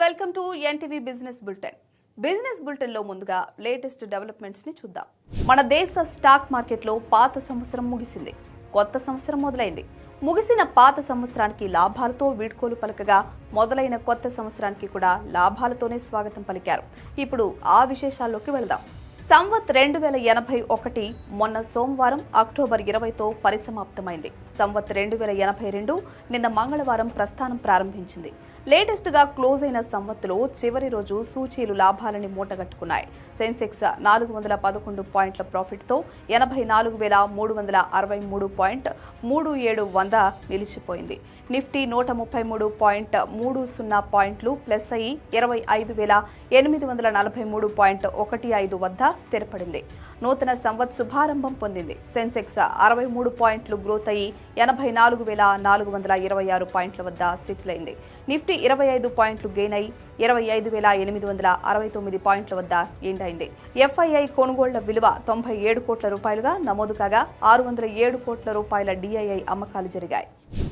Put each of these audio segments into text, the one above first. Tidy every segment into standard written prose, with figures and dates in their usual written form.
Welcome to NTV business bulletin. Business bulletin లో ముందుగా latest developments ని చూద్దాం. మన దేశ స్టాక్ మార్కెట్ లో పాత సంవత్సరం ముగిసింది, కొత్త సంవత్సరం మొదలైంది. ముగిసిన పాత సంవత్సరానికి లాభాలతో వీడ్కోలు పలకగా మొదలైన కొత్త సంవత్సరానికి కూడా లాభాలతోనే స్వాగతం పలికారు. ఇప్పుడు ఆ విశేషాల్లోకి వెళదాం. సంవత్ 2081 మొన్న సోమవారం అక్టోబర్ 20తో పరిసమాప్తమైంది. సంవత్ 2082 నిన్న మంగళవారం ప్రస్థానం ప్రారంభించింది. లేటెస్ట్ గా క్లోజ్ అయిన సంవత్తులో చివరి రోజు సూచీలు లాభాలని మూటగట్టుకున్నాయి. సెన్సెక్స్ 411 పాయింట్ల ప్రాఫిట్ తో 84,363.37 వద్ద నిలిచిపోయింది. నిఫ్టీ 133.30 పాయింట్లు ప్లస్ అయి 25,843.15 వద్ద స్థిరపడింది. నూతన సంవత్ శుభారంభం పొందింది. సెన్సెక్స్ 63 పాయింట్లు గ్రోత్ అయి 84,426 పాయింట్ల వద్ద సెటిల్ అయింది. నిఫ్టీ 25 పాయింట్లు గెయిన్ అయి 25,869 పాయింట్ల వద్ద ఎండ్ అయింది. ఎఫ్ఐఐ కొనుగోళ్ల విలువ 97 కోట్ల రూపాయలుగా నమోదు కాగా 607 కోట్ల రూపాయల డిఐఐ అమ్మకాలు జరిగాయి.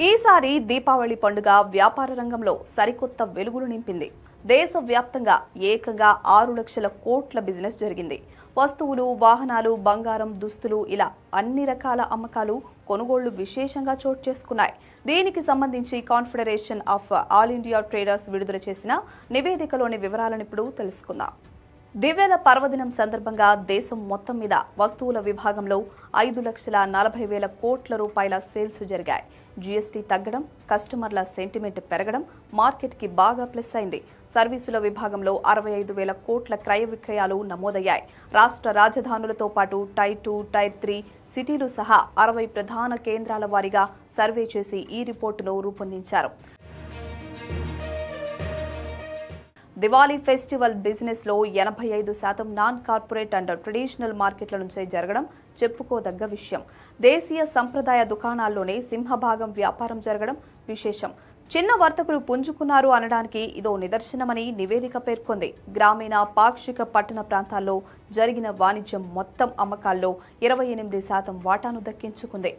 ఈసారి దీపావళి పండుగ వ్యాపార రంగంలో సరికొత్త వెలుగులు నింపింది. దేశవ్యాప్తంగా ఏకంగా 6 లక్షల కోట్ల బిజినెస్ జరిగింది. వస్తువులు, వాహనాలు, బంగారం, దుస్తులు ఇలా అన్ని రకాల అమ్మకాలు, కొనుగోళ్లు విశేషంగా చోటు చేసుకున్నాయి. దీనికి సంబంధించి confederation of all India traders విడుదల చేసిన నివేదికలోని వివరాలను ఇప్పుడు తెలుసుకుందాం. దివ్యల పర్వదినం సందర్భంగా దేశం మొత్తం మీద వస్తువుల విభాగంలో 5,40,000 కోట్ల రూపాయల సేల్స్ జరిగాయి. జీఎస్టీ తగ్గడం, కస్టమర్ల సెంటిమెంట్ పెరగడం మార్కెట్కి బాగా ప్లస్ అయింది. సర్వీసుల విభాగంలో 65,000 కోట్ల క్రయ విక్రయాలు నమోదయ్యాయి. రాష్ట్ర రాజధానులతో పాటు టైర్ 2, టైర్ 3 సిటీలు సహా 60 ప్రధాన కేంద్రాల వారీగా సర్వే చేసి ఈ రిపోర్టును రూపొందించారు. దివాళీ ఫెస్టివల్ బిజినెస్ లో 85% నాన్ కార్పొరేట్ అండ్ ట్రెడిషనల్ మార్కెట్ల నుంచే జరగడం చెప్పుకోదగ్గ విషయం. దేశీయ సంప్రదాయ దుకాణాల్లోనే సింహభాగం వ్యాపారం జరగడం విశేషం. చిన్న వర్తకులు పుంజుకున్నారు అనడానికి ఇదో నిదర్శనమని నివేదిక పేర్కొంది. గ్రామీణ, పాక్షిక, పట్టణ ప్రాంతాల్లో జరిగిన వాణిజ్యం మొత్తం అమ్మకాల్లో 28% వాటాను దక్కించుకుంది.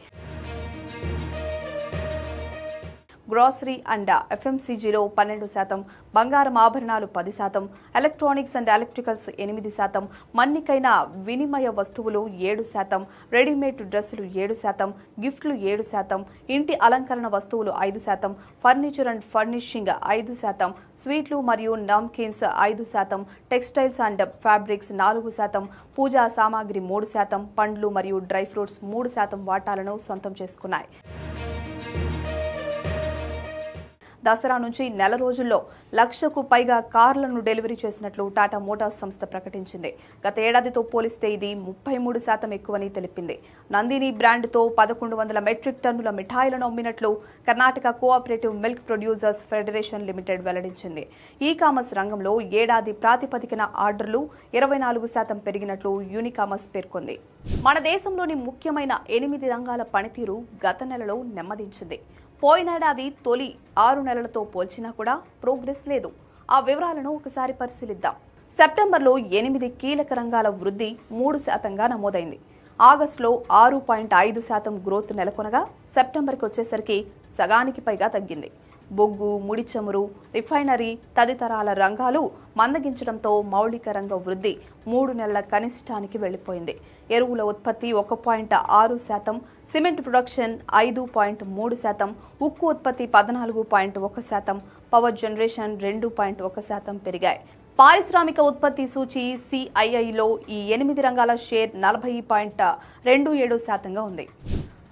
గ్రాసరీ అండ్ ఎఫ్ఎంసీజీలో 12%, బంగారం ఆభరణాలు 10%, ఎలక్ట్రానిక్స్ అండ్ ఎలక్ట్రికల్స్ 8%, మన్నికైన వినిమయ వస్తువులు 7%, రెడీమేడ్ డ్రెస్సులు 7%, గిఫ్ట్లు 7%, ఇంటి అలంకరణ వస్తువులు 5%, ఫర్నిచర్ అండ్ ఫర్నిషింగ్ 5%, స్వీట్లు మరియు నమ్కిన్స్ 5%, టెక్స్టైల్స్ అండ్ ఫ్యాబ్రిక్స్ 4%, పూజా సామాగ్రి 3%, పండ్లు మరియు డ్రై ఫ్రూట్స్ 3% వాటాలను సొంతం చేసుకున్నాయి. దసరా నుంచి నెల రోజుల్లో 1,00,000కు పైగా కార్లను డెలివరీ చేసినట్లు టాటా మోటార్స్ సంస్థ ప్రకటించింది. గత ఏడాదితో పోలిస్తే ఇది 33% ఎక్కువని తెలిపింది. నందిని బ్రాండ్తో 1,100 మెట్రిక్ టన్నుల మిఠాయిలను అమ్మినట్లు Karnataka cooperative milk producers federation limited వెల్లడించింది. ఈ కామర్స్ రంగంలో ఏడాది ప్రాతిపదికన ఆర్డర్లు 24% పెరిగినట్లు యూనికామర్స్ పేర్కొంది. మన దేశంలోని ముఖ్యమైన 8 రంగాల పనితీరు గత నెలలో నెమ్మదించింది. పోయినేడాది తొలి 6 నెలలతో పోల్చినా కూడా ప్రోగ్రెస్ లేదు. ఆ వివరాలను ఒకసారి పరిశీలిద్దాం. సెప్టెంబర్లో 8 కీలక రంగాల వృద్ధి 3%గా నమోదైంది. ఆగస్టులో 6.5% గ్రోత్ నెలకొనగా సెప్టెంబర్కి వచ్చేసరికి సగానికి పైగా తగ్గింది. బొగ్గు, ముడి చమురు, రిఫైనరీ తదితరాల రంగాలు మందగించడంతో మౌలిక రంగ వృద్ధి 3 నెలల కనిష్టానికి వెళ్లిపోయింది. ఎరువుల ఉత్పత్తి 1.6%, సిమెంట్ ప్రొడక్షన్ 5.3%, ఉక్కు ఉత్పత్తి 14.1%, పవర్ జనరేషన్ 2.1% పెరిగాయి. పారిశ్రామిక ఉత్పత్తి సూచి సిఐఐలో ఈ 8 రంగాల షేర్ 40.27%గా ఉంది.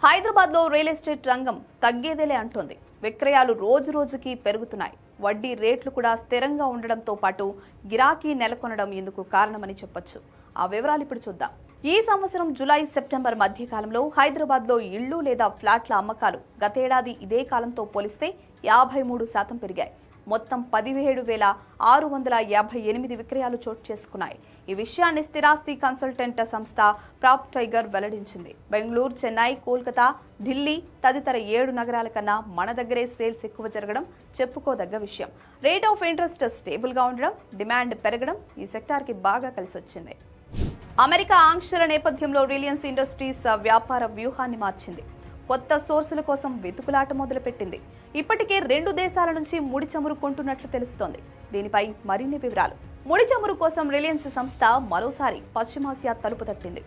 హైదరాబాద్లో రియల్ ఎస్టేట్ రంగం తగ్గేదేలే అంటోంది. విక్రయాలు రోజు రోజుకి పెరుగుతున్నాయి. వడ్డీ రేట్లు కూడా స్థిరంగా ఉండడంతో పాటు గిరాకీ నెలకొనడం ఇందుకు కారణమని చెప్పొచ్చు. ఆ వివరాలు ఇప్పుడు చూద్దాం. ఈ సంవత్సరం జూలై, సెప్టెంబర్ మధ్య కాలంలో హైదరాబాద్లో ఇళ్లు లేదా ఫ్లాట్ల అమ్మకాలు గతేడాది ఇదే కాలంతో పోలిస్తే 53% పెరిగాయి. మొత్తం 17,658 విక్రయాలు చోటు చేసుకున్నాయి. ఈ విషయాన్ని స్థిరాస్తి కన్సల్టెంట్ సంస్థ ప్రాప్ టైగర్ వెల్లడించింది. బెంగళూరు, చెన్నై, కోల్కతా, ఢిల్లీ తదితర 7 నగరాల కన్నా మన దగ్గరే సేల్స్ ఎక్కువ జరగడం చెప్పుకోదగ్గ విషయం. రేట్ ఆఫ్ ఇంట్రెస్ట్ స్టేబుల్గా ఉండడం, డిమాండ్ పెరగడం ఈ సెక్టార్కి బాగా కలిసొచ్చింది. అమెరికా ఆంక్షల నేపథ్యంలో రిలయన్స్ ఇండస్ట్రీస్ వ్యాపార వ్యూహాన్ని మార్చింది. కొత్త సోర్సుల కోసం వెతుకులాట మొదలుపెట్టింది. ఇప్పటికే 2 దేశాల నుంచి ముడి చమురు కొంటున్నట్లు తెలుస్తోంది. దీనిపై మరిన్ని వివరాలు. ముడి చమురు కోసం రిలయన్స్ సంస్థ మరోసారి పశ్చిమాసియా తలుపు తట్టింది.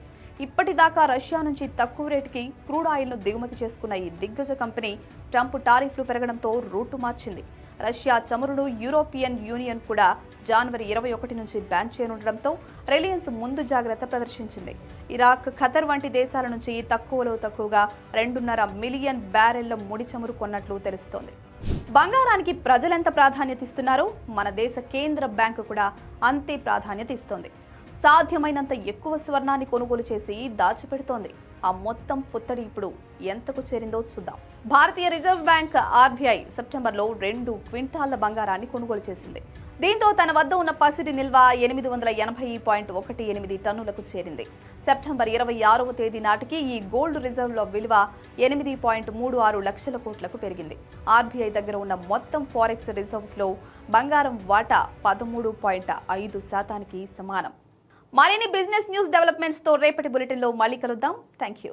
ఇప్పటిదాకా రష్యా నుంచి తక్కువ రేటుకి క్రూడ్ ఆయిల్ను దిగుమతి చేసుకున్న ఈ దిగ్గజ కంపెనీ ట్రంప్ టారిఫ్లు పెరగడంతో రూటు మార్చింది. రష్యా చమురును యూరోపియన్ యూనియన్ కూడా జనవరి 21 నుంచి బ్యాన్ చేయనుండటంతో రిలయన్స్ ముందు జాగ్రత్త ప్రదర్శించింది. ఇరాక్, ఖతర్ వంటి దేశాల నుంచి తక్కువలో తక్కువగా 2.5 మిలియన్ బ్యారెళ్ల ముడి చమురు కొన్నట్లు తెలుస్తోంది. బంగారానికి ప్రజలెంత ప్రాధాన్యత ఇస్తున్నారో మన దేశ కేంద్ర బ్యాంకు కూడా అంతే ప్రాధాన్యత ఇస్తోంది. సాధ్యమైనంత ఎక్కువ స్వర్ణాన్ని కొనుగోలు చేసి దాచిపెడుతోంది. ఆ మొత్తం పుత్తడి ఇప్పుడు ఎంతకు చేరిందో చూద్దాం. భారతీయ రిజర్వ్ బ్యాంక్ ఆర్బీఐ సెప్టెంబర్లో 2 క్వింటాళ్ల బంగారాన్ని కొనుగోలు చేసింది. దీంతో తన వద్ద ఉన్న పసిడి నిల్వ 880.18 టన్నులకు చేరింది. సెప్టెంబర్ 26వ తేదీ నాటికి ఈ గోల్డ్ రిజర్వ్ల విలువ 8.36 లక్షల కోట్లకు పెరిగింది. ఆర్బీఐ దగ్గర ఉన్న మొత్తం ఫారెక్స్ రిజర్వ్స్ లో బంగారం వాటా 13.5% సమానం. మరిన్ని బిజినెస్ న్యూస్ డెవలప్మెంట్స్ తో రేపటి బులెటిన్ లో మళ్ళీ కలుద్దాం. Thank you.